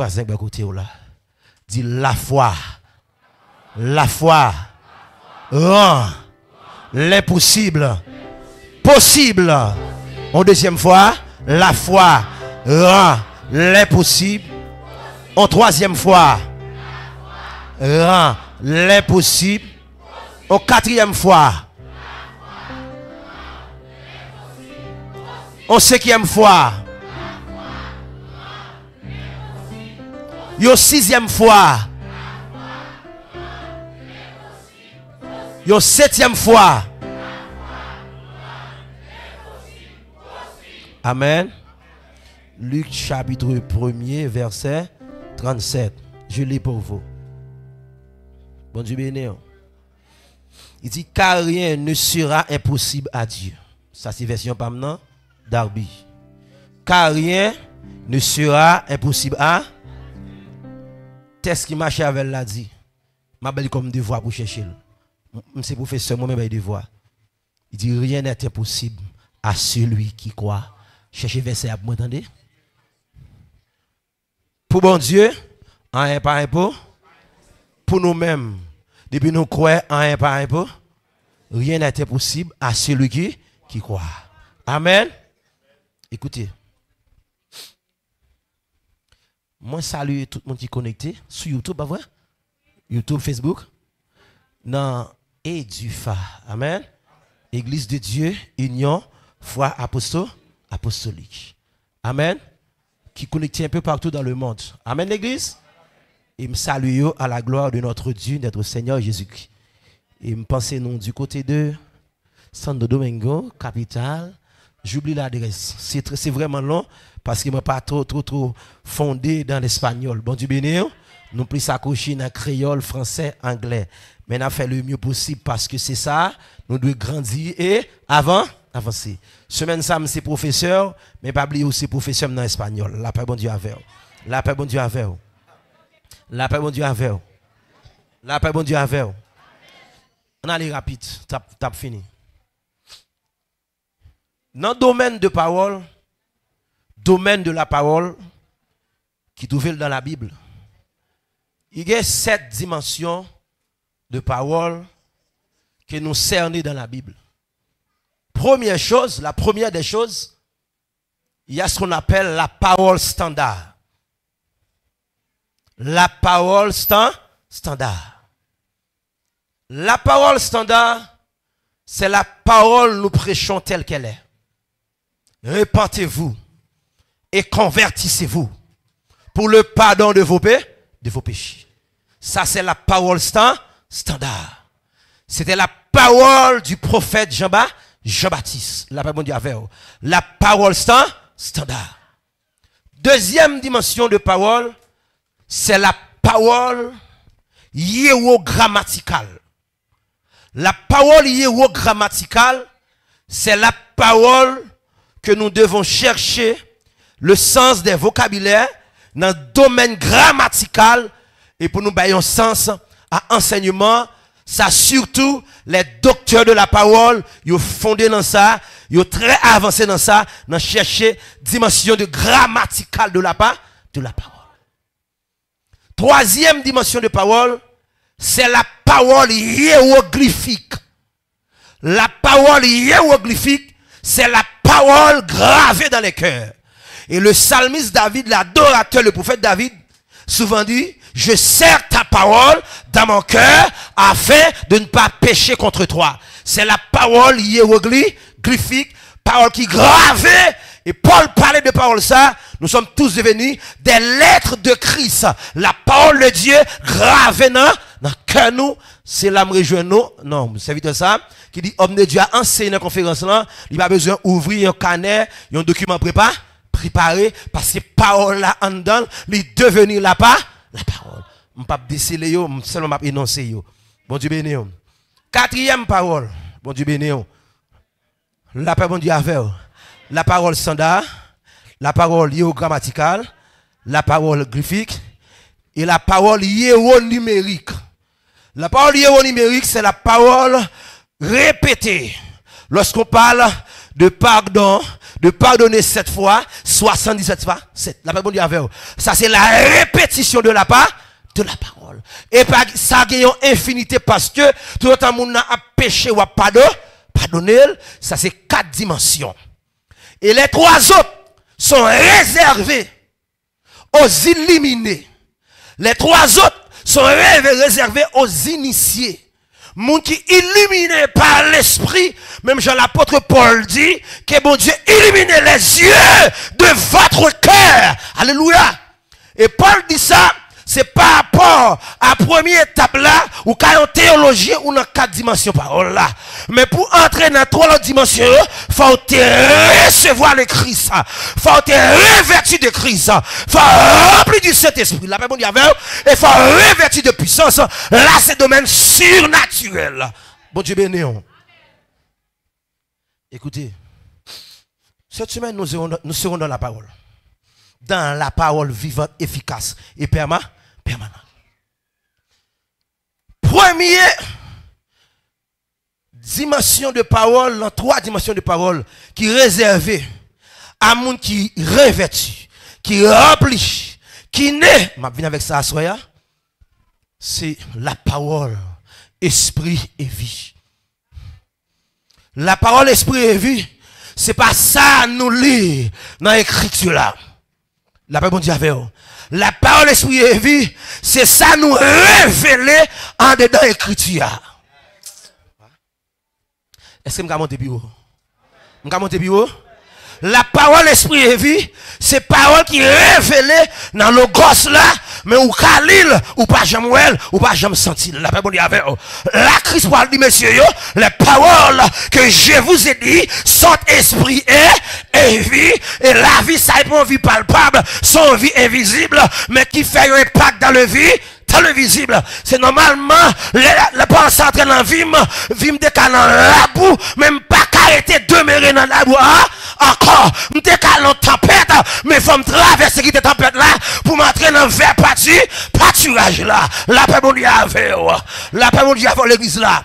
voisin à côté là. Dis la foi. La foi rend l'impossible possible. En deuxième fois, la foi rend l'impossible. En troisième fois, rend l'impossible. En quatrième fois, en cinquième fois, en sixième fois, en septième fois. Amen. Luc chapitre 1er, verset 37. Je lis pour vous. Bon Dieu béni. Il dit car rien ne sera impossible à Dieu. Ça c'est version pas maintenant Darby. Car rien ne sera impossible à Test qui marche avec l'a dit. Ma belle comme devoir pour chercher. C'est professeur moi-même devoir. Il dit rien n'est impossible à celui qui croit. Cherchez verset à vous entendez? Pour bon Dieu, un par un pour nous-mêmes. Depuis nous croyons un par un pour rien n'est impossible à celui qui croit. Amen. Écoutez. Moi salue tout le monde qui est connecté sur YouTube, pas vrai? YouTube, Facebook. Dans Edufa. Amen. Église de Dieu, Union, foi apostolique. Amen. Qui connecte un peu partout dans le monde. Amen l'église. Et me salue à la gloire de notre Dieu, notre Seigneur Jésus-Christ. Et me pense nous du côté de Santo Domingo, capitale. J'oublie l'adresse. C'est vraiment long parce qu'il m'a pas trop fondé dans l'espagnol. Bon Dieu béni. Nous pris s'accrocher dans créole, français, anglais. Mais on a fait le mieux possible parce que c'est ça. Nous devons grandir et avancer. Semaine ça, c'est professeur, mais pas oublier aussi professeur dans l'espagnol. La paix bon Dieu avec vous. La paix bon Dieu avec vous. La paix bon Dieu avec vous. La paix bon Dieu avec vous. On allait rapide. T'as fini. Dans le domaine de parole, domaine de la parole, qui trouve dans la Bible, il y a 7 dimensions de parole que nous cernons dans la Bible. Première chose, la première des choses, il y a ce qu'on appelle la parole standard. La parole standard. La parole standard, c'est la parole nous prêchons telle qu'elle est. Repentez-vous et convertissez-vous pour le pardon de vos péchés. Ça, c'est la parole standard. C'était la parole du prophète Jean-Baptiste. La parole de Dieu. La parole standard. Deuxième dimension de parole, c'est la parole hiérogrammaticale. La parole hiérogrammaticale, c'est la parole que nous devons chercher le sens des vocabulaires dans le domaine grammatical et pour nous bailler un sens à enseignement. Ça surtout les docteurs de la parole, ils ont fondé dans ça, ils ont très avancé dans ça, dans chercher dimension de grammaticale de la parole. Troisième dimension de parole, c'est la parole hiéroglyphique. La parole hiéroglyphique, c'est la parole gravée dans les cœurs. Et le psalmiste David, l'adorateur, le prophète David, souvent dit, je serre ta parole dans mon cœur afin de ne pas pécher contre toi. C'est la parole hiéroglyphique, parole qui gravée. Et Paul parlait de parole ça. Nous sommes tous devenus des lettres de Christ. La parole de Dieu gravée dans le cœur nous. C'est l'âme rejoint non, c'est vite ça. Qui dit, homme de Dieu a enseigné dans la conférence là. Il n'a pas besoin d'ouvrir un canet, un document préparé, parce que parole là en dedans, il est devenu la parole. Je ne pas déceler, seulement énoncer. Bon Dieu béni. Quatrième parole. Bon Dieu béni. La parole bon Dieu avec. La parole standard, la parole hiérogrammaticale, la parole graphique et la parole hiéronumérique. La parole hiéronumérique, c'est la parole répétée. Lorsqu'on parle de pardon, de pardonner 7 fois, 77 fois, 7. La parole de Dieu, ça c'est la répétition de la parole. Et ça a une infinité parce que tout le monde a péché ou a pardonné, ça c'est 4 dimensions. Et les 3 autres sont réservés aux illuminés. Les 3 autres sont réservés aux initiés. Moun qui illuminé par l'esprit, même Jean l'apôtre Paul dit que bon Dieu illumine les yeux de votre cœur. Alléluia. Et Paul dit ça, c'est par rapport à la première étape là, ou quand on théologie ou dans 4 dimensions parole là. Mais pour entrer dans 3 dimensions, faut te recevoir le Christ, faut te revêtir de Christ, faut remplir du Saint-Esprit. La Bible dit et faut revêtir de puissance. Là, c'est domaine surnaturel. Bon Dieu béni. Écoutez, cette semaine, nous serons dans la parole. Dans la parole vivante, efficace et permanente. Première dimension de parole, dans 3 dimensions de parole, qui est réservée à moun qui revêtu, qui remplit, qui naît, je viens avec ça à soya, c'est la parole, esprit et vie. La parole, esprit et vie, c'est pas ça nous lire dans l'écriture là. La parole dit avec la parole, esprit et vie, c'est ça nous révéler en dedans l'écriture. Est-ce que je vais monter bureau? Je vais monter bureau? La parole, esprit et vie, c'est parole qui est révélée dans le gosse là, mais ou Khalil, ou pas Jamuel, ou pas jamais senti. La parole avec la Christ parle dit, messieurs, les paroles que je vous ai dit sont esprit et vie, et la vie, ça est pas une vie palpable, son vie invisible, mais qui fait un impact dans le vie. Dans le visible, c'est normalement le pensée entre dans vim de dans la boue, même pas qu'arrêter demeurer dans la boue, encore, m'te dans tempête, mais faut me traverser cette tempête là, pour m'entrer dans vers pâturage là, la paix mon Dieu avec, la paix mon Dieu avec l'église là,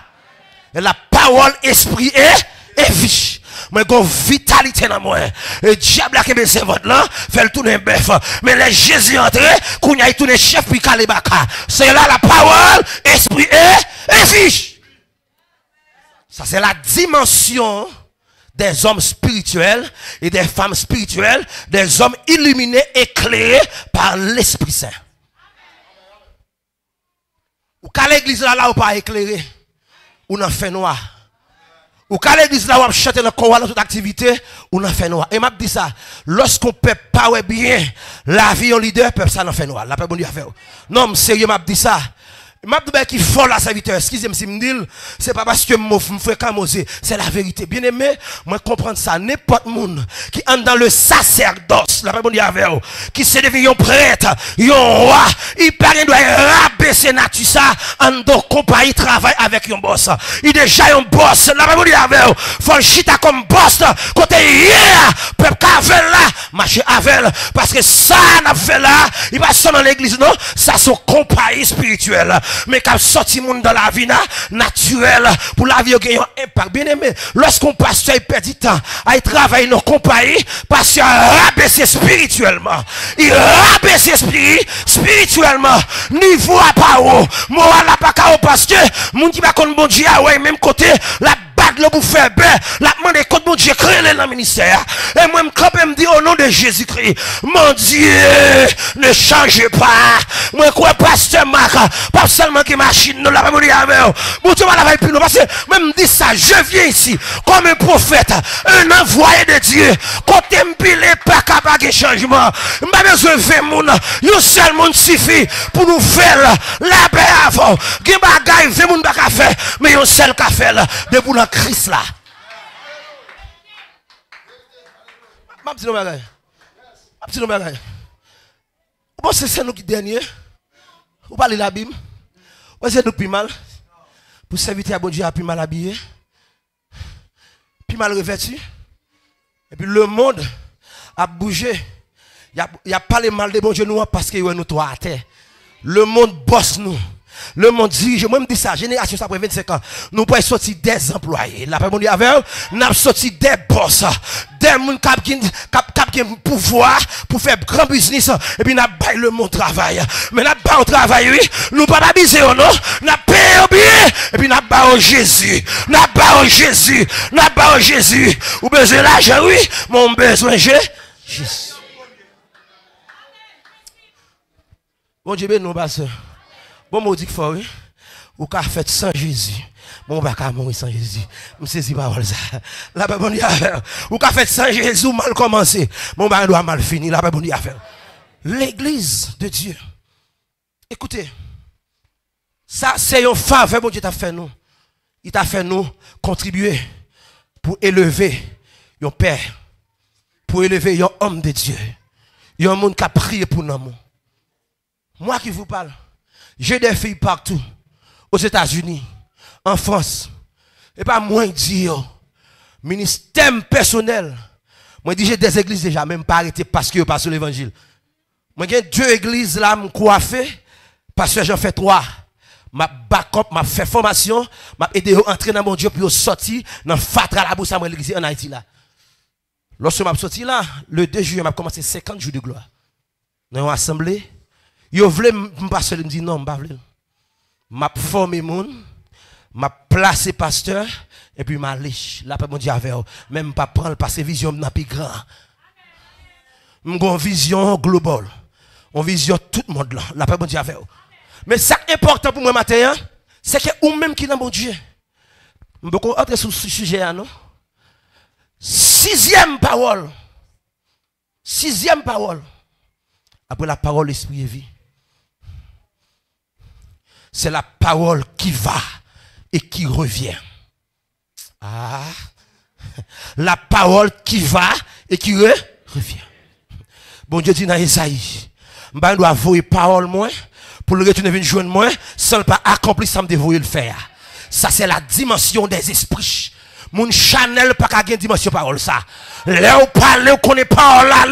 et la parole, esprit et vie. Moi, j'ai une vitalité dans moi. Le diable qui me servante là, fait le tourner bœuf. Mais les Jésus entré, qu'on y a tourné chef puis kalebaka. C'est là la parole, esprit et vie. Ça, c'est la dimension des hommes spirituels et des femmes spirituelles, des hommes illuminés, éclairés par l'Esprit Saint. Ou quand l'église là, ou pas éclairé, ou n'en fait noir. Ou quand l'église là, ou chanter dans le corps, dans toute activité, ou n'en fait noir. Et m'a dit ça, lorsqu'on peut pas bien, la vie en leader, peuple ça n'en fait noir. La paix bon Dieu a fait. Non, sérieux, m'a dit ça. M'a dit qui faut la serviteur, excusez-moi si me dit, c'est pas parce que me fait camoser, c'est la vérité. Bien aimé, moi comprendre ça, n'importe monde qui entre dans le sacerdoce, la Bible dit avec qui se devient un prêtre, un roi, il paraît doit rabaisser nature ça, en donc compagnie travaille avec un boss. Il déjà un boss, la Bible dit avec faut chita comme boss, côté hier, peuple qu'avel là, marcher avec parce que ça n'a fait là, il va sortir dans l'église non, ça son compagnie spirituelle. Mais quand sorti monde dans la vie naturelle pour la vie qui a un impact bien aimé lorsqu'on pasteur perd du temps à travailler dans compagnie parce qu'il rabaisse spirituellement il rabaisse spirituellement niveau à pas haut moral à pas haut parce que monde qui va connaître bon Dieu ouais même côté la le pour faire bien, la demande est bon Dieu créé dans le ministère. Et moi, je me dis au nom de Jésus-Christ, mon Dieu, ne changez pas. Moi, quoi, pasteur Marc, pas seulement que machine, nous l'avons dit avec vous. Bon Dieu, va plus parce que même dit ça, je viens ici comme un prophète, un envoyé de Dieu. Quand tu me pilé, pas capable de changement. Je n'ai pas besoin de 20 moun. Un seul monde suffit pour nous faire la paix avant. Il y a des bagages, 20 moun pas faire, mais un seul qui fait de pour la Christ là. Bon, c'est nous qui dernier. Vous parlez de la Bible. C'est nous plus mal. Pour servir à bon Dieu, plus mal habillé. Plus mal revêtu. Et puis le monde a bougé. Il n'y a pas les mal de bon Dieu nous parce que nous trois à terre. Le monde bosse nous. Le monde dirige, moi je me dis ça, génération après 25 ans, nous pouvons sortir des employés. La paix avec nous avons sorti des boss, des gens qui ont pouvoir pour faire grand business, et puis nous avons le monde travail. Mais nous avons travail, oui, nous pas abuser, non, nous avons payé bien, et puis nous avons Jésus, nous avons Jésus, nous avons Jésus. Ou besoin l'argent, oui, mon besoin, Jésus. Bon Dieu, nous, pasteur. Bon, moi, dis que faut, oui. Ou qu'a fait sans Jésus. Bon, bah, qu'à mourir sans Jésus. Je saisis parole ça. La paix, bon Dieu, affaire. Ou qu'a fait sans Jésus, mal commencé. Bon, bah, doit mal fini. La paix, bon Dieu, affaire. L'église de Dieu. Écoutez. Ça, c'est une faveur, bon Dieu, t'a fait nous. Il t'a fait nous contribuer pour élever un père. Pour élever un homme de Dieu. Il y a un monde qui a prié pour nous. Moi qui vous parle, j'ai des filles partout, aux États-Unis, en France. Et pas moi dire, ministère personnel. Moi dis j'ai des églises déjà, même pas arrêté parce que je passe l'évangile. Moi j'ai 2 églises là, me coiffer, parce que j'en fais 3. Ma backup, ma fait formation, m'a aidé à entrer dans mon Dieu pour sortir dans Fatra la bourse à l'église en Haïti là. Lorsque m'a sorti là, le 2 juillet, m'a commencé 50 jours de gloire. Dans une assemblée. Yo vle m'passer me dit non m'pa vle. M'a formé moun, m'a placé pasteur et puis m'a liche. La paix mon Dieu avec même pas prendre parce que vision n'a plus grand. M'gon vision globale. On vision tout le monde là. La paix mon Dieu avec. Mais ça important pour moi matin, c'est que ou même qui dans mon Dieu. M'boko entrer sur ce sujet non. 6e parole. 6e parole. Après la parole esprit et vie. C'est la parole qui va et qui revient. Ah. La parole qui va et qui revient. Bon Dieu dit dans Esaïe, je dois avouer parole moins pour le retourner venir joindre moi sans pas accomplir ça me dévouer le faire. Ça c'est la dimension des esprits. Mon Chanel pas qu'à une dimension parole ça. Là où parler, on connaît parole là,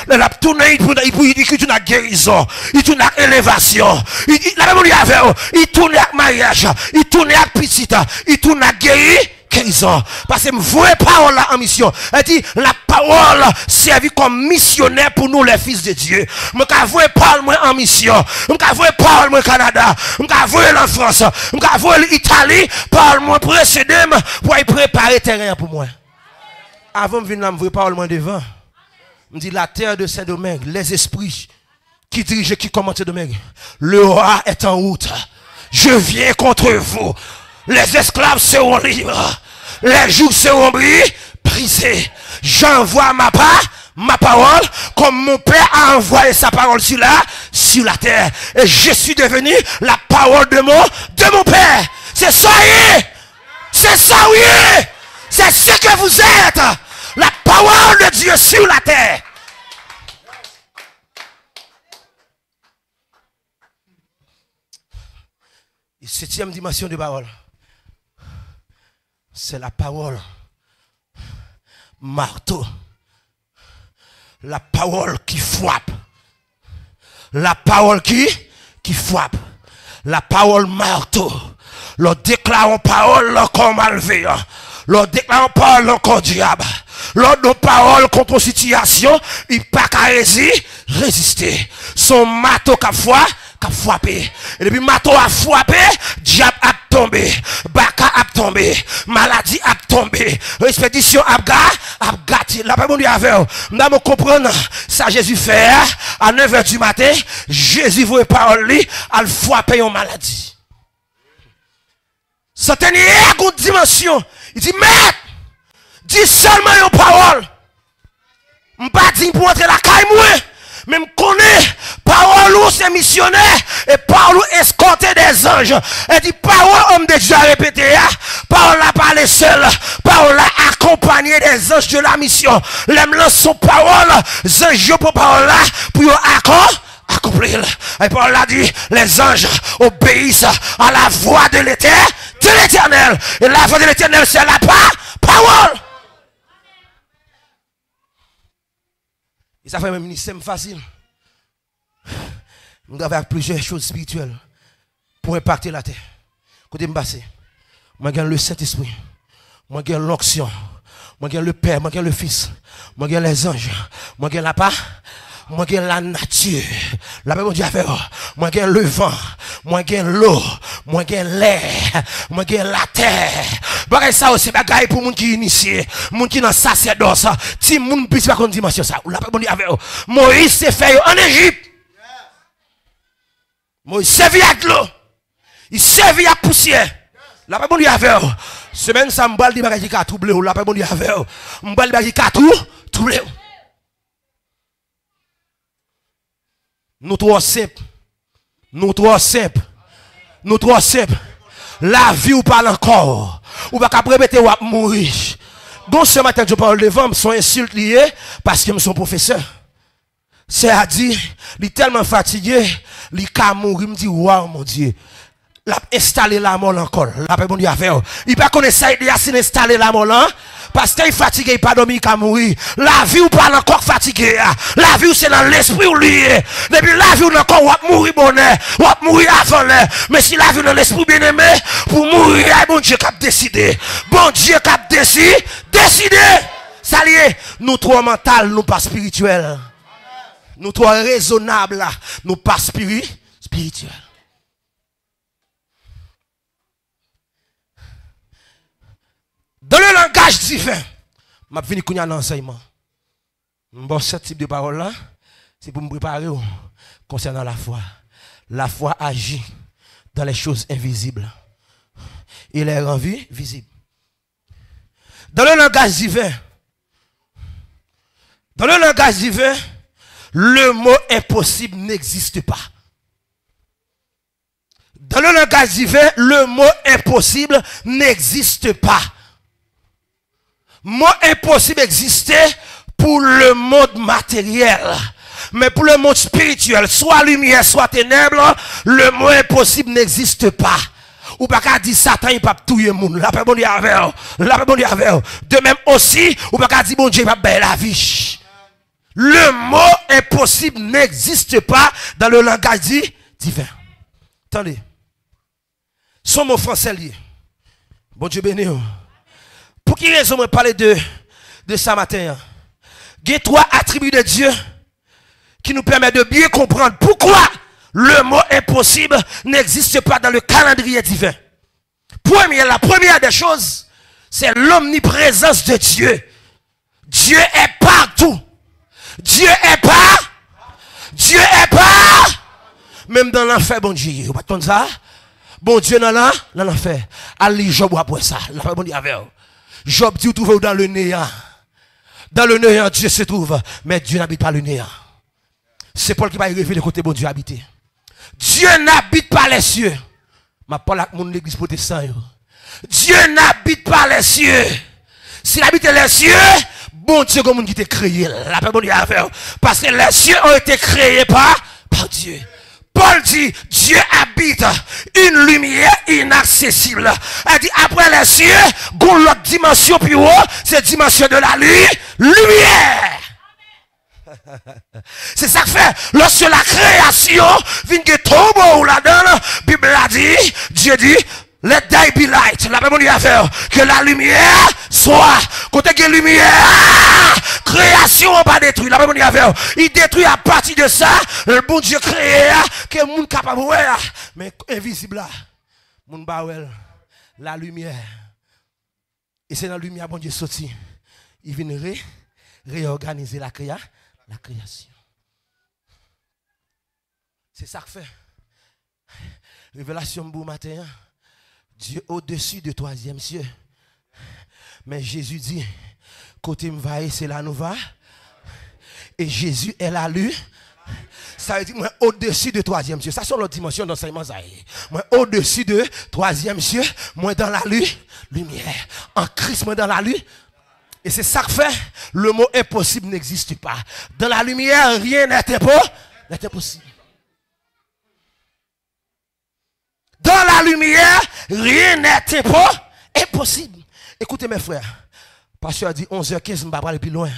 là tourner il tourne à guérison, il tourne à élévation, il tourne à mariage, il tourne à petite, il tourne à guérison. Parce que me voyez parole là en mission. Elle dit la parole servit comme missionnaire pour nous les fils de Dieu. Me voyez parole moi en mission. Me voyez parole moi Canada, me voyez la France, me voyez l'Italie, parole moi précédé pour y préparer terrain pour moi. Avant de venir là, me voyez parole moi devant. Me dit la terre de Saint-Domingue, les esprits qui dirigent, qui commentent Domingue. Le roi est en route. Je viens contre vous. Les esclaves seront libres. Les jours seront brisés. J'envoie ma parole, comme mon Père a envoyé sa parole sur la terre. Et je suis devenu la parole de mon Père. C'est ça, oui. C'est ça, oui. C'est ce que vous êtes. La parole de Dieu sur la terre. Et 7e dimension de parole. C'est la parole. Marteau. La parole qui frappe. La parole qui frappe. La parole marteau. Leur déclarons parole comme malveillant. Leur déclarons parole comme diable. Leur nos paroles contre situation, il pas qu'à résister. Son marteau qui a frappé. Et depuis marteau a frappé, diable a tombé. Baka a tombé. Maladie a tombé. Expédition a gâté. La parole de Dieu. Nous comprendre ça Jésus fait à 9h du matin. Jésus voit parole lui, a frappé une maladie. Ça tenait à une dimension. Il dit, maître, dis seulement une parole. Je ne pas dire pour entrer la caille, mais je connais parole ou c'est missionnaire et parole ou escorter des anges. Elle dit, parole, homme de Dieu a répété, parole n'a pas les seuls, parole a accompagné des anges de la mission. L'aime son parole, les anges pour parole là, pour accomplir. Et Paul a dit, les anges obéissent à la voix de l'Éternel. Et la voix de l'Éternel, c'est la parole. Et ça fait un ministère facile. Nous avons plusieurs choses spirituelles. pour impacter la terre. Côté me passer. Moi j'ai le Saint-Esprit. Moi j'ai l'onction. Moi j'ai le Père, moi j'ai le Fils. Moi j'ai les anges. Moi j'ai la part. Moi j'ai la nature. La paix mon Dieu a fait. Moi j'ai le vent. Moi j'ai l'eau. Moi j'ai l'air. Moi j'ai la terre. Bagay ça aussi bagay pour moun qui initié, moun qui dans sacerdoce. Si moun pisse pas comme dimension ça. La paix mon Dieu a fait. Moïse s'est fait en Égypte. Moïse servi à de l'eau. Il servi à poussière. La paix mon Dieu a fait. Semaine ça m'bal di bagay qui ka troublé. La paix mon Dieu a fait. M'bal di bagay qui ka troublé. Nous trois simples. Nous trois simples. Nous trois simples. La vie ou parle encore. Ou pas qu'à répéter ou à mourir. Donc ce matin je parle devant, sont insultes liées parce que je suis professeur. C'est à dire, il est tellement fatigué, il est mourir, il me dit, waouh mon Dieu. L'a installé la mort encore. La paix bon Dieu a fait. Il pas connaître ça, il a installé la mort là. Parce qu'il est fatigué, il pas dormi, il a mourir. La vie ou pas encore fatigué. La vie c'est dans l'esprit ou lié. Depuis la vie ou encore ou mourir bonheur, ou mourir avant l'heure. Mais si la vie dans l'esprit bien aimé, pour mourir, bon Dieu qui a décidé. Bon Dieu qui a décidé. Ça lié, nous trois mental, nous pas spirituels. Nous trois raisonnables, nous pas spirituels. Dans le langage divin, je vais venir à l'enseignement. Bon, ce type de parole là, c'est pour me préparer concernant la foi. La foi agit dans les choses invisibles et les rend visibles. Dans le langage divin, le mot impossible n'existe pas. Dans le langage divin, le mot impossible n'existe pas. Mot impossible existait pour le monde matériel. Mais pour le monde spirituel, soit lumière, soit ténèbres, le mot impossible n'existe pas. Ou pas qu'à dire Satan, il peut tout le monde. La paix bon Dieu avec. La paix bon Dieu avec. De même aussi, ou pas qu'à dire bon Dieu, il peut la vie. Le mot impossible n'existe pas dans le langage divin. Attendez. Son mot français lié. Bon Dieu béni. Pour qui raison me parler de ça matin? Il y a trois attributs de Dieu qui nous permettent de bien comprendre pourquoi le mot impossible n'existe pas dans le calendrier divin. La première des choses, c'est l'omniprésence de Dieu. Dieu est partout. Dieu est pas. Même dans l'enfer, bon Dieu. Vous pas ça? Bon Dieu dans l'enfer. Allez, Job après ça. La bon Dieu avec. Job dit, vous trouvez dans le néant. Dans le néant, Dieu se trouve. Mais Dieu n'habite pas le néant. C'est Paul qui va y révéler côté bon Dieu habité. Dieu n'habite pas les cieux. Ma parole avec mon église protestant. Dieu n'habite pas les cieux. S'il habite les cieux, bon Dieu comme qui t'a créé. La paix bon Dieu a fait. Parce que les cieux ont été créés par Dieu. Paul dit, Dieu habite une lumière inaccessible. Elle dit, après les cieux, l'autre dimension plus haut, c'est la dimension de la lumière. C'est ça que fait, lorsque la création vient de tomber là-dedans, la Bible a dit, Dieu dit, let there be light. La même affaire, que la lumière soit. Côté que la lumière, création pas détruit. La même affaire, il détruit à partir de ça, le bon Dieu créé, que le monde capable de voir, mais invisible là. Moun bawel, la lumière. Et c'est dans la lumière, bon Dieu sorti. Il vient réorganiser la création. C'est ça que fait. Révélation bon matin. Dieu au-dessus de troisième cieux. Mais Jésus dit, côté m'vaille, c'est là nous va. Et Jésus est la lune. Ça veut dire, moi, au-dessus de troisième cieux. Ça, c'est l'autre dimension d'enseignement. Moi, au-dessus de troisième cieux, moi, dans la lumière. En Christ, moi, dans la lumière. Et c'est ça que fait, le mot impossible n'existe pas. Dans la lumière, rien n'est impossible. Dans la lumière, rien n'est impossible. Écoutez mes frères. Pasteur a dit 11h15, je ne vais pas aller plus loin.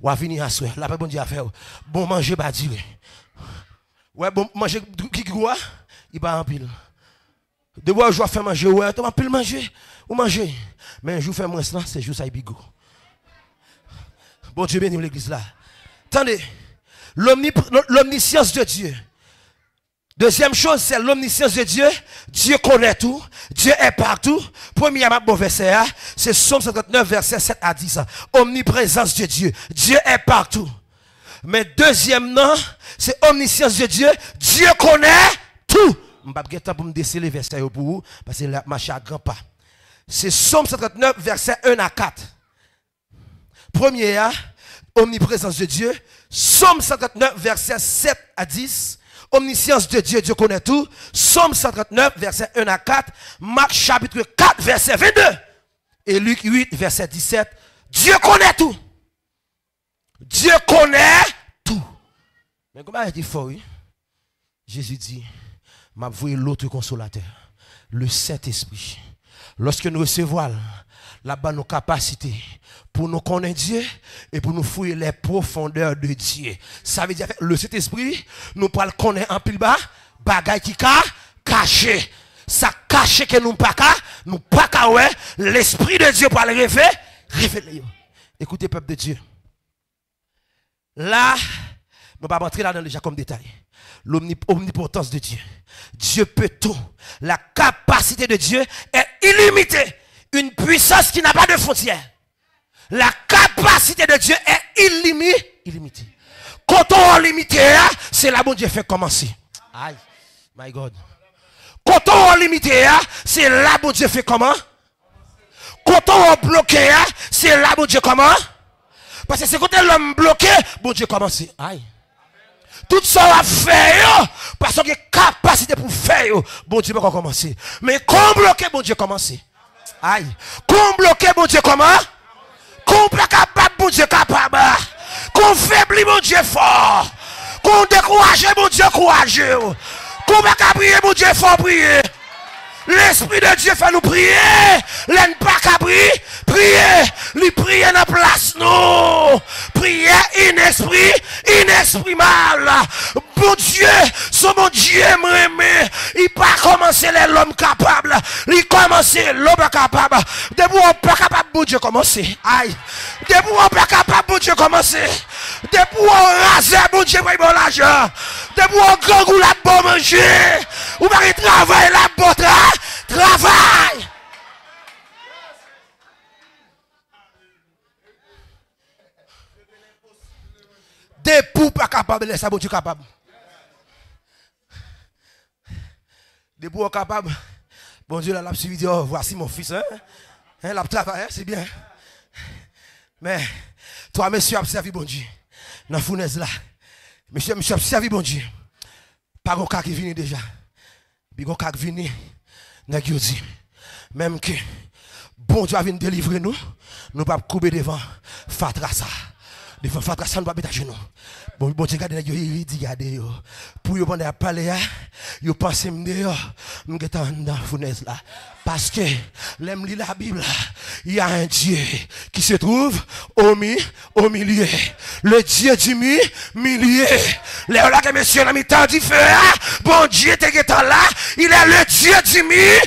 On va venir à soir. La paix bon Dieu a fait. Bon manger, pas dire. Ouais, bon manger qui quoi? Il va en pile. De bois, je vais faire manger, ouais, tu vas plus manger, ou manger. Mais un jour, faire moins cela, c'est juste ça, bigo. Bon Dieu bénit l'église là. Attendez, l'omniscience de Dieu. Deuxième chose, c'est l'omniscience de Dieu. Dieu connaît tout. Dieu est partout. Premier bon verset, c'est Psaume 59, verset 7 à 10. Omniprésence de Dieu. Dieu est partout. Mais deuxième nom, c'est omniscience de Dieu. Dieu connaît tout. Je ne vais pas temps pour me déceler les versets pour vous, parce que là, ma chère grand pas. C'est Psaume 59, verset 1 à 4. Premier, omniprésence de Dieu. Psaume 59, verset 7 à 10. Omniscience de Dieu, Dieu connaît tout. Psaume 139, verset 1 à 4. Marc chapitre 4, verset 22. Et Luc 8, verset 17. Dieu connaît tout. Dieu connaît tout. Mais comment il dit fort, oui? Jésus dit, m'a voué l'autre consolateur, le Saint-Esprit. Lorsque nous recevons là-bas nos capacités pour nous connaître Dieu et pour nous fouiller les profondeurs de Dieu. Ça veut dire que le Saint-Esprit nous parle connaître en pile bas, bagaille qui caché. Ça caché que nous pas ouais, l'Esprit de Dieu pour le révéler. Écoutez peuple de Dieu. Là, nous ne pas rentrer là dans déjà comme détail. L'omnipotence de Dieu. Dieu peut tout. La capacité de Dieu est illimitée. Une puissance qui n'a pas de frontières. La capacité de Dieu est illimitée. Quand on est limité, c'est là bon Dieu fait commencer. Aïe, my God. Quand on est limité, c'est là bon Dieu fait comment? Quand on est bloqué, c'est là bon Dieu comment? Parce que c'est quand l'homme bloqué, bon Dieu commence. Aïe. Tout ça va faire, parce qu'il y a capacité pour faire, bon Dieu va commencer. Mais quand bloqué, bon Dieu commence. Aïe. Quand bloqué, bon Dieu comment? Qu'on pas capable, bon Dieu capable. Qu'on faiblit, bon Dieu fort. Qu'on décourage, bon Dieu courageux. Qu'on pas capable prier, bon Dieu fort prier. L'Esprit de Dieu fait nous prier. L'en pas qu'à prier. Lui prier dans la place nous. Prier inexprimable. Bon Dieu, son bon Dieu m'aime. Il pas commencer l'homme capable. Il commence l'homme capable. Depuis on pas capable, bon Dieu commencer. Aïe. Depuis on pas capable, bon Dieu commencer. Depuis on rase, bon Dieu va y bon l'argent. Depuis on gangou la bon manger. Ou pas travailler la bon travail. Des poux pas capables, laisse bon Dieu capable. Des poux capables. Bon Dieu, là, la suivi dit, oh, voici mon fils, hein? Hein, la travail, c'est bien. Mais, toi, monsieur, observe bon Dieu. Dans la fournaise là. Monsieur, observe bon Dieu. Pas un cas qui vient déjà. Puis un cas qui vient, n'a dit. Même que, bon Dieu a venu délivrer nous, nous ne pouvons pas couper devant Fatrasa. Devant Fatrasa, nous ne pouvons pas mettre à genoux. Bon Dieu, regardez, il dit, regardez, pour vous prendre à parler, vous pensez que je suis dans la fournaise là. Parce que, l'aime lire la Bible, il y a un Dieu qui se trouve au milieu. Le Dieu du milieu. Là, que monsieur n'a mis tant du feu, bon Dieu, t'es là, il est le Dieu du milieu.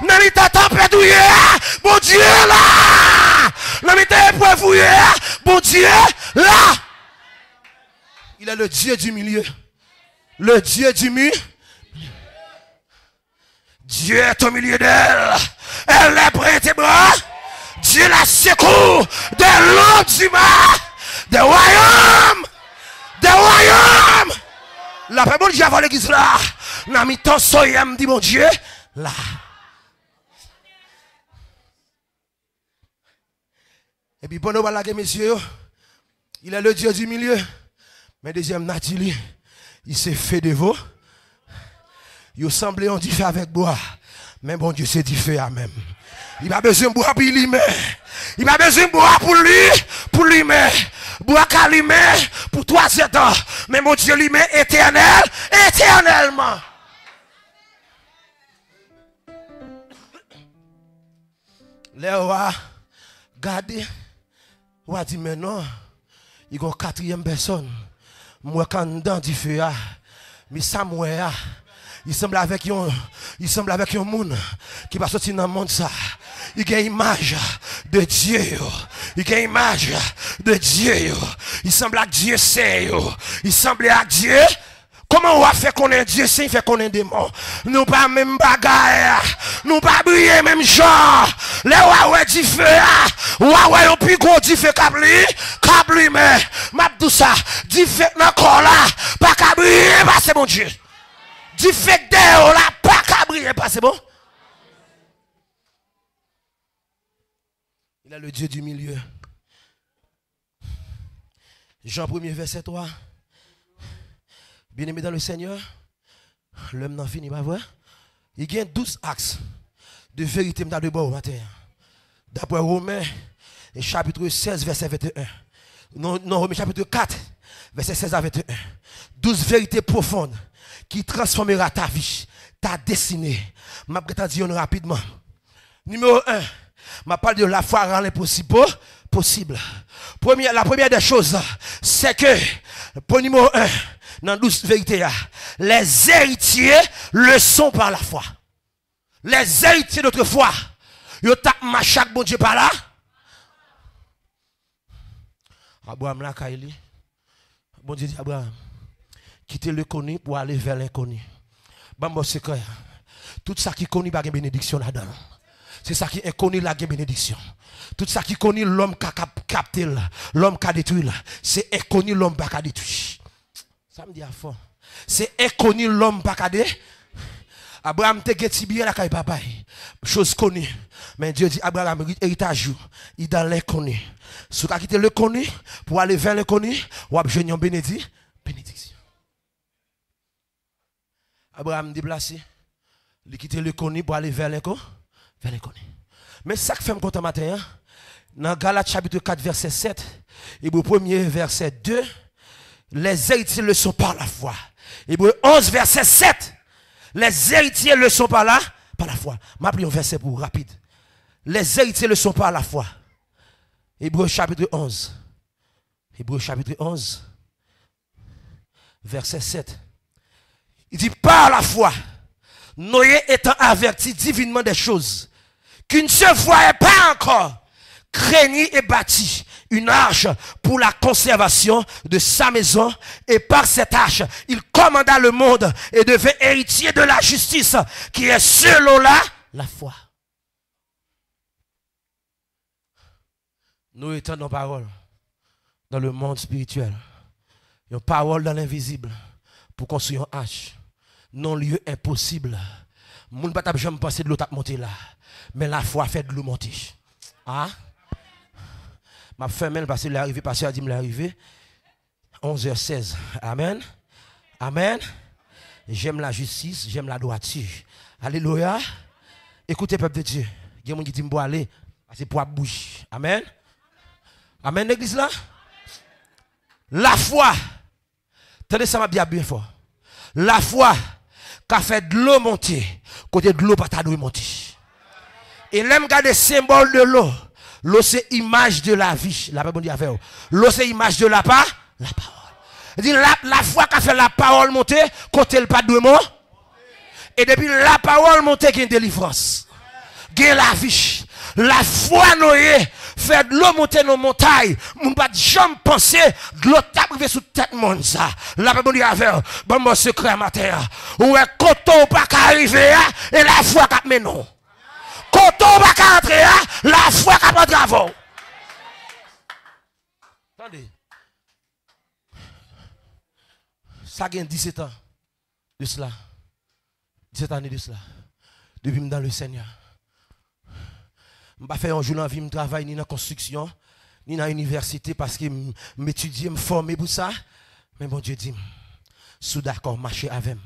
N'a mis tant tempête, bon Dieu là. N'a mis tant épreuve, bon Dieu là. Il est le Dieu du milieu. Le Dieu du milieu. Dieu est au milieu d'elle. Elle est prête et bras. Dieu la secoue de l'autre du mal. Des royaumes. Des royaumes. La paix, bon Dieu, avant l'église là. N'a mis ton soyam, dit mon Dieu, là. Et puis, pendant que messieurs, il est le Dieu du milieu. Mais deuxième Nathalie, il s'est fait de vous. Il semblait on dit fait avec bois. Mais bon Dieu, c'est dit fait à même. Il n'a pas besoin de bois pour lui, mais. Il n'a pas besoin de bois pour lui, mais. Bois qu'à lui, mais. Pour 3 ans. Mais mon Dieu, lui, mais éternellement. Là, on va garder. On va dire, mais non. Il y a une 4e personne. Moi, quand dans du feu, mais ça, moi, Il semble avec un monde qui va sortir dans le monde ça. Il y a une image de Dieu. Il y a une image de Dieu. Il semble à Dieu c'est. Il semble à Dieu. Comment on va faire qu'on est Dieu c'est fait qu'on est démon. Nous pas même bagaille. Nous pas briller même genre. Les ouais du feu. Ouais on plus gros du feu câble mais m'a tout ça. Du feu dans corps là. Pas câble pas c'est bon Dieu. Du fait que là, pas qu'à briller, pas c'est bon? Il a le Dieu du milieu. Jean 1er verset 3. Bien-aimé dans le Seigneur, l'homme n'en finit pas vrai. Il y a 12 axes de vérité de bon au matin. D'après Romains, chapitre 16, verset 21. Non, Romains chapitre 4, verset 16 à 21. 12 vérités profondes qui transformera ta vie, ta destinée. Je vais te dire rapidement. Numéro 1, je parle de la foi rend l'impossible possible. La première des choses, c'est que, pour numéro 1, dans 12 vérités, les héritiers le sont par la foi. Les héritiers d'autre foi, ils tapent ma chaque bon Dieu par là. Abraham là, Kaili. Bon Dieu dit Abraham. Quitter le connu pour aller vers l'inconnu. Bon, secret. Tout ça qui connaît pas de bénédiction là-dedans. C'est ça qui est connu la bénédiction. Tout ça qui connaît l'homme qui a capté, l'homme qui a détruit, c'est inconnu l'homme qui a détruit. Ça me dit à fond. C'est inconnu l'homme qui a détruit. Abraham te geti bien la caille papa. Chose connue. Mais Dieu dit Abraham héritage il dans l'inconnu. Si tu as quitté le connu pour aller vers l'inconnu, ou abjeune bénédiction. Abraham déplacé, il quitte le connu pour aller vers l'inconnu. Mais ça qui fait me content matin, dans Galates chapitre 4 verset 7, Hébreu 1er verset 2, les héritiers le sont par la foi. Hébreu 11 verset 7, les héritiers le sont par la foi. M'appelle un verset pour rapide. Les héritiers le sont par la foi. Hébreu chapitre 11. Hébreu chapitre 11 verset 7. Il dit par la foi, Noé étant averti divinement des choses qu'une seule fois et pas encore, craignit et bâtit une arche pour la conservation de sa maison, et par cette arche, il commanda le monde et devint héritier de la justice qui est selon la foi. Nous étant nos paroles dans le monde spirituel, une parole dans l'invisible pour construire une arche. Non lieu impossible. Moun pas jamais penser de l'eau t'a monter là, mais la foi fait de l'eau monter. Ah? M'a fait même parce que l'arrivée pasteur a dit me l'arrivée 11h16. Amen. Amen. J'aime la justice, j'aime la droiture. Alléluia. Écoutez peuple de Dieu. Il y a des gens qui disent pour aller parce que pour bouger. Amen. Amen l'église là. La foi. Tenez ça m'a bien fort. La foi qu'a fait de l'eau monter, côté de l'eau pas ta monter. Et l'aime garder symbole de l'eau. L'eau c'est image de la vie. La parole dit avec vous. L'eau c'est image de la parole. Il dit la foi qu'a fait la parole monter, côté le pas de monter. Et depuis la parole monter, il y a une délivrance. Il y a la vie. La foi Noé fait de l'eau monter dans les montagnes. Moun pas jamais penser de l'eau taper sous tête monde ça. La Bible dit avec bon mon secret matin. Ou est coton pas arriver et la foi cap mais non. Coton pas entrer la foi cap entrer avant. Attendez. Ça gagne 17 ans de cela. 17 années de cela. Depuis dans le Seigneur. Je ne vais pas faire un jour dans la vie, je travaille ni dans la construction, ni dans l'université parce que je m'étudie, je me forme pour ça. Mais bon Dieu dit, je suis d'accord, marcher avec moi.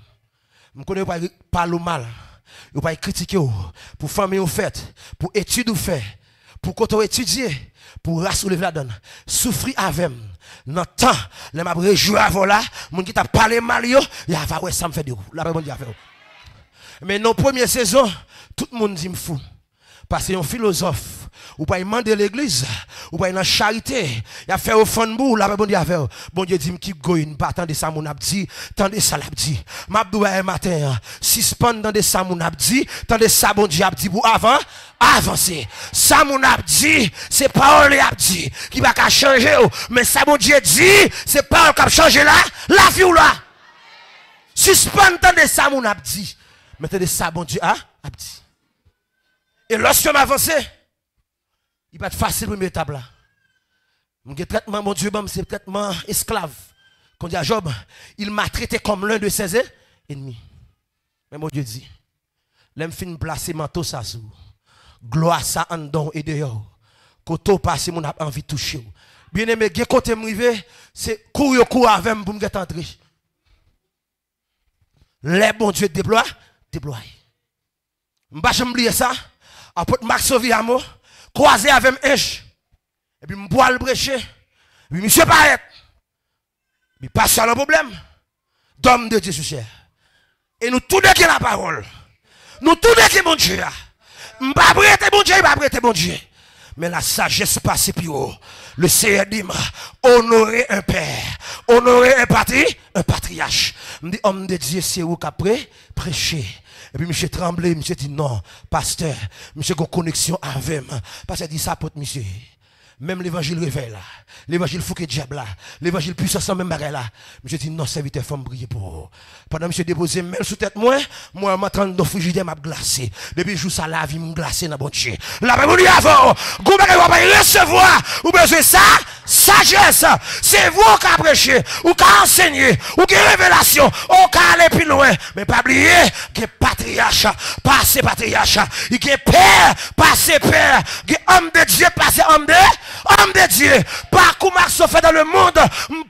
Je ne connais pas parler mal, je ne pas critiquer, pour former au fait, pour étudier ou faire, pour qu'on étudier, pour rassouler la donne, souffrir avec moi. Dans le temps, les m'a réjoui avant là, mon qui t'a parlé mal, il y a ouais, ça me fait de vous. La bonne affaire. Mais dans la première saison, tout le monde dit me fou. Parce que un philosophe, Ou pas demander l'église, ou pas dans charité, il a fait au fond de bout, là bon Dieu a fait. Bon Dieu dit keep going, pas attendre ça mon abdi, tendez ça l'abdi. M'a doué matin, suspend dans des ça mon abdi, tendez ça bon Dieu abdi pour avant avancer. Ça mon abdi, c'est parole abdi qui va pas changer mais ça bon Dieu dit, c'est parole qui va changer là, la vie ou là. Suspend tendez ça mon abdi. Mettez ça bon Dieu abdi. Et lorsque je m'avance, il va être facile pour première étape là. Mon traitement, mon Dieu, c'est traitement esclave. Quand dit à Job, il m'a traité comme l'un de ses ennemis. Mais mon Dieu dit, l'aime fin placer manteau ça sous. Gloire ça en don et dehors. Koto passe mon a envie de toucher. Bien aimé, qui côté m'rivé, c'est courir avec moi pour me entrer. Les bon Dieu déploie. M'pas jamais oublier ça. Apôtre Max Soviamo croisé avec un ange. Et puis m'bois le brécher. Et puis monsieur paraît. Mais pas ça le problème. D'homme de Dieu sur chair. Et nous tous deux qui la parole. Nous tous deux qui bon Dieu. M'pas prêter bon Dieu, pas prêter bon Dieu. Mais la sagesse passe plus haut. Le Seigneur dit, honorer un père, honorer un patriarche. Me dit, homme de Dieu, c'est où qu'après prêcher. Et puis, monsieur tremblé, monsieur dit, non, pasteur, monsieur a une connexion avec moi. Pasteur dit ça pour monsieur. Même l'évangile réveille là. L'évangile fouquet diable là. L'évangile puissant sans même bagarre là. Monsieur dit, non, serviteur, faut me briller pour. Pendant monsieur déposé même sous tête moi m'attends dans le frigidaire m'a glacé. Depuis jour ça la vie me glacé dans bon Dieu. La même on avant. Go bagay va pas recevoir. Ou besoin ça, sagesse. C'est vous qui prêché, ou qui enseigné, ou qui révélation, ou qui aller plus loin. Mais pas oublier que patriarche, passé patriarche, il que père, passé père, que homme de Dieu, passé homme de Dieu. Parcours Marceau fait dans le monde,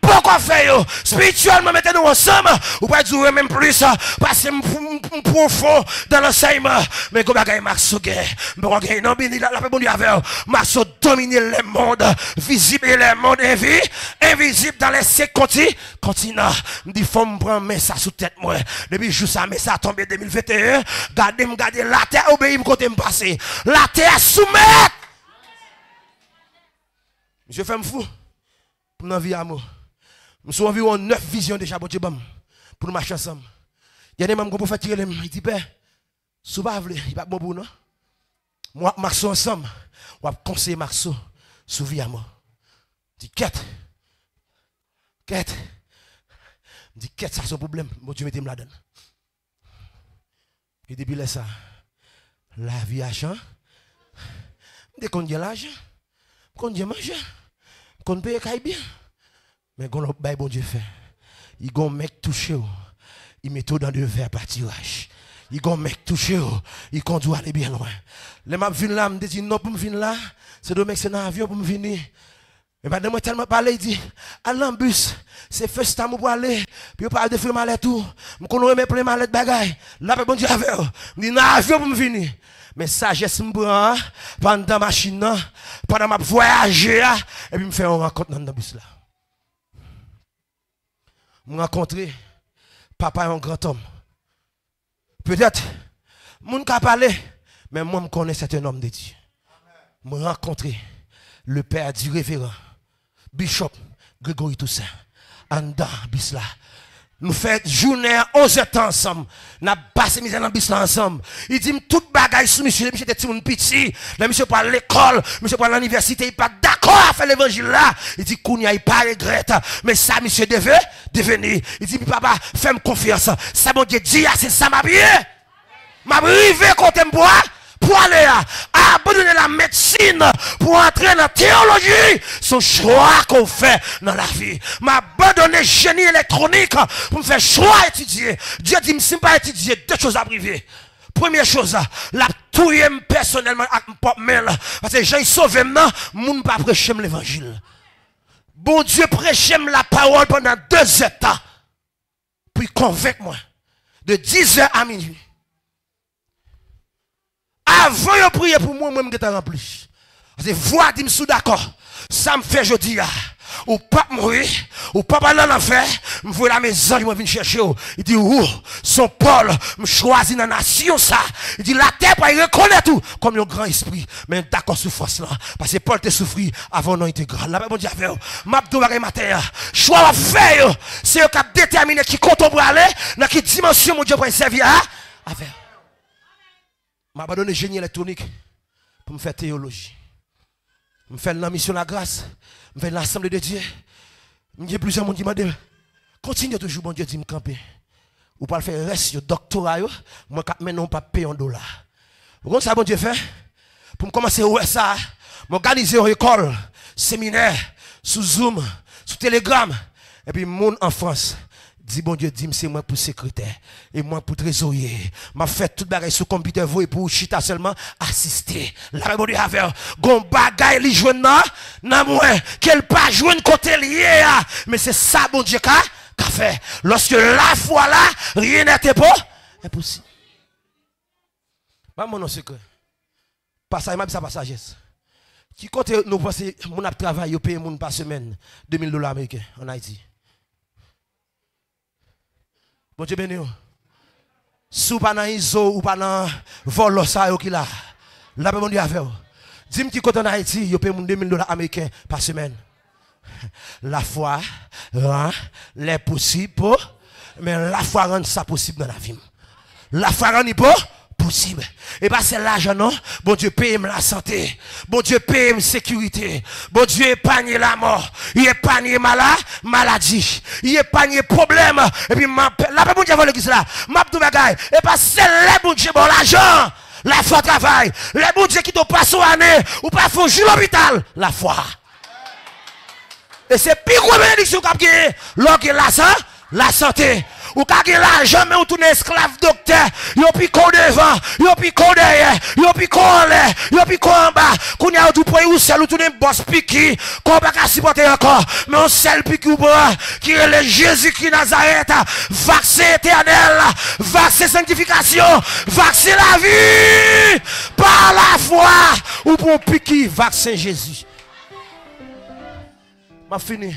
pourquoi faire spirituellement mettez-nous ensemble, ou pas durer même plus, parce que profond dans l'enseignement. Mais comme bagay Marceau gagne, non béni la paix bon Dieu avec Marceau domine le monde, visible et le monde invisible dans les 5 continents. Me dit faut me prendre mais ça sous tête moi. Depuis jour ça mais ça tombé 2021, gardez la terre obéit me côté me passer. La terre soumettre. Je fais me fou pour nous vie amour. Nous sommes environ 9 visions déjà pour nous marcher ensemble. Il y a des membres qui peuvent tirer les mains. Il dit père, sous pas il n'y a pas bon pour nous. Moi Marceau ensemble, on va conseiller Marceau sous vie amour. Dit quête. Dit quête ça c'est un problème. Bon Dieu mettez-moi là-dedans. Et depuis là ça, la vie a changé. Dès qu'on dit l'argent, qu'on dit manger, qu'on paye bien. Mais qu'on a bon Dieu fait. Il y a un mec touché, il met tout dans le verre pâturage. Il y a un mec touché, il conduit aller bien loin. Les m'a venu là, me dit non pour me venir là, c'est deux mecs c'est dans l'avion pour me venir. Mais madame moi tellement parlé, il dit allez en bus, c'est first time pour aller, puis on parle de faire malade tout. Me connais mes plein malade bagaille. Là bon Dieu avec. Me dit dans l'avion pour me venir. Mais sagesse me prend pendant ma machine, pendant ma voyager, et puis me fait une rencontre dans le bus là. Me rencontrer papa est un grand homme. Peut-être moun ka parler, mais moi me connais c'est un homme de Dieu. Me rencontrer le père du révérend Bishop Grégory Toussaint Anda Bisla. Nous faisons journée 11 temps ensemble. Nous avons passé misère dans bis ensemble. Il dit tout bagaille sur monsieur. Monsieur était petit petit. Monsieur pour l'école, monsieur pour l'université, il n'est pas d'accord à faire l'évangile là. Il dit Kounia, il pas regrette. Mais ça, monsieur devait devenir. Il dit papa, fais-moi confiance. Ça, mon Dieu, dit, c'est ça ma vie. Ma rive côté moi. Pour aller à abandonner la médecine, pour entrer dans la théologie, son choix qu'on fait dans la vie. M'abandonner génie électronique pour me faire choix étudier. Dieu dit, je ne pas étudier, deux choses à priver. Première chose, la touille personnellement avec mon porte-mail. Parce que j'ai sauvé maintenant, je ne pas prêcher l'évangile. Bon Dieu prêche la parole pendant 2 heures. Puis convainc moi. De 10h à minuit. Avant de prier pour moi, moi, je suis rempli. Parce que voix dit, je suis d'accord. Ça me fait jeudi. ou pas mourir, ou pas aller dans l'enfer, me voit la maison, il m'a venu chercher. Il dit, oh, son Paul, me choisit dans la nation, ça. Il dit, la terre, il reconnaît tout, comme un grand esprit. Mais d'accord, souffrance là. Parce que Paul te souffri avant non était grand. Là, bon Dieu, m'abdou bagay matin. Choix à faire, c'est eux qui déterminé qui compte pour aller, dans quelle dimension mon Dieu pour servir à faire. M'a abandonné génie électronique pour me faire théologie. Me faire la mission de la grâce, me faire l'assemblée de Dieu. Il y a plusieurs monde qui m'a dit, continue toujours, bon Dieu, dit me camper. Ou pas le faire reste, doctorat, moi, maintenant, pas payer $1. Vous comprenez ça, bon Dieu fait? Pour me commencer à ça, m'organiser une école, séminaire, sous Zoom, sous Telegram, et puis, monde en France. Dis bon Dieu, dis c'est moi pour secrétaire et moi pour trésorier. M'a fait toute bagaille sur computer vous et pour chita seulement assister. La bon Dieu a fait gon bagaille li joine nan moi qu'elle pas joine côté lié mais c'est ça bon Dieu qu'a fait. Lorsque la foi là, rien n'était pas impossible. Pas mon secret. Passage m'a ça passagesse. Qui côté nous penser mon a travail payer moun par semaine $2000 américains en Haïti. Bon Dieu béni. Si vous pas dans iso ou pas dans vol ça yo qui là. Là bon Dieu a fait. Dis-moi qui côté en Haïti, yo paye $2000 américains par semaine. La foi rend les possibles, mais la foi rend ça possible dans la vie. La foi rend pas possible. Et pas c'est l'argent non. Bon Dieu paye la santé. Bon Dieu paye la sécurité. Bon Dieu épargne la mort. Il épargne maladie. Il épargne problème. Et puis la bon Dieu va l'église là. M'a tout bagaille. Et pas c'est les bon Dieu bon l'argent. La foi travaille. Les bon Dieu qui t'ont passé une année ou pas faut jouer l'hôpital. La foi. Et c'est pire que bénédiction qu'a gagné. Lorsque la santé. Ou ka gen l'argent mais ou tourne esclave docteur, yo piko devant, yo piko derrière, yo piko en l'air, yo piko en bas. Kounya ou tout point ou seul ou tourne boss piki, qu'on pas ka supporter encore, mais on seul piki ou pas qui est le Jésus-Christ Nazareth, vaccin éternel, vaccin sanctification, vaccin la vie par la foi ou pour piki vaccin Jésus. M'a fini.